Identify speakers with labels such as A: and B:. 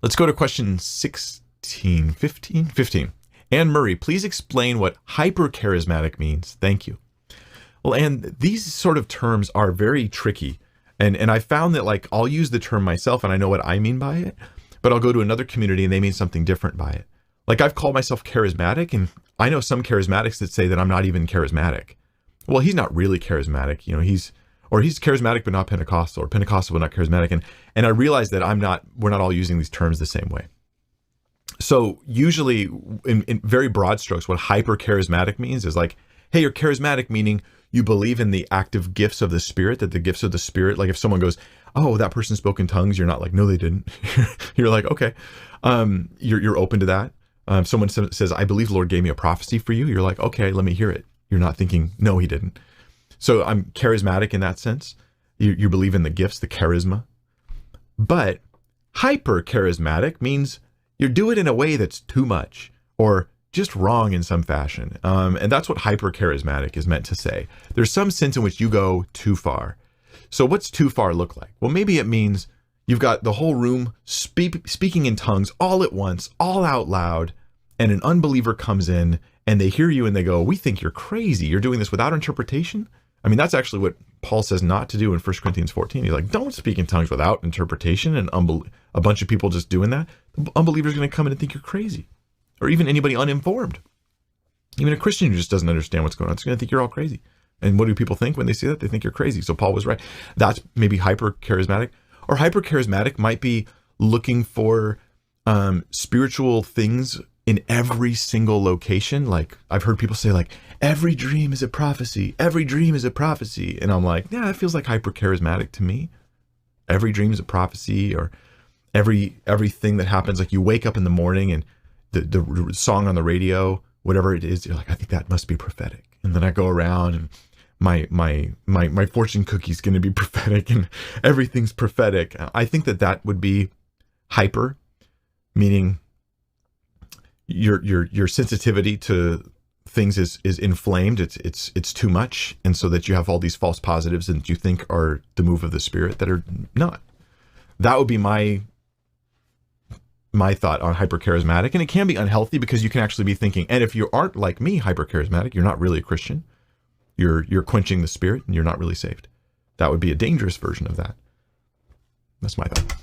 A: Let's go to question 15. Anne Murray, please explain what hyper-charismatic means. Thank you. Well, and these sort of terms are very tricky. And I found that, like, I'll use the term myself and I know what I mean by it, but I'll go to another community and they mean something different by it. Like, I've called myself charismatic, and I know some charismatics that say that I'm not even charismatic. Well, he's not really charismatic. You know, he's charismatic but not Pentecostal, or Pentecostal but not charismatic. And I realize that we're not all using these terms the same way. So usually in very broad strokes, what hyper-charismatic means is like, hey, you're charismatic, meaning you believe in the active gifts of the Spirit, that the gifts of the Spirit, like if someone goes, oh, that person spoke in tongues, you're not like, no, they didn't. You're like, okay, you're open to that. Someone says, I believe the Lord gave me a prophecy for you. You're like, okay, let me hear it. You're not thinking, no, he didn't. So I'm charismatic in that sense. You believe in the gifts, the charisma. But hyper-charismatic means you do it in a way that's too much or just wrong in some fashion. And that's what hyper-charismatic is meant to say. There's some sense in which you go too far. So what's too far look like? Well, maybe it means you've got the whole room speaking in tongues all at once, all out loud, and an unbeliever comes in and they hear you and they go, we think you're crazy. You're doing this without interpretation? I mean, that's actually what Paul says not to do in 1 Corinthians 14. He's like, don't speak in tongues without interpretation, and a bunch of people just doing that. The unbeliever's going to come in and think you're crazy. Or even anybody uninformed. Even a Christian who just doesn't understand what's going on, it's going to think you're all crazy. And what do people think when they see that? They think you're crazy. So Paul was right. That's maybe hyper-charismatic. Or hyper-charismatic might be looking for spiritual things in every single location. Like, I've heard people say, like, every dream is a prophecy. Every dream is a prophecy. And I'm like, yeah, that feels like hyper-charismatic to me. Every dream is a prophecy. Or everything that happens, like you wake up in the morning and the song on the radio, whatever it is, you're like, I think that must be prophetic. And then I go around and my fortune cookie's going to be prophetic and everything's prophetic. I think that would be hyper, meaning your sensitivity to things is inflamed. It's too much. And so that you have all these false positives that you think are the move of the Spirit that are not. That would be my thought on hyper-charismatic. And it can be unhealthy because you can actually be thinking, and if you aren't like me, hyper-charismatic, you're not really a Christian. You're quenching the Spirit and you're not really saved. That would be a dangerous version of that. That's my thought.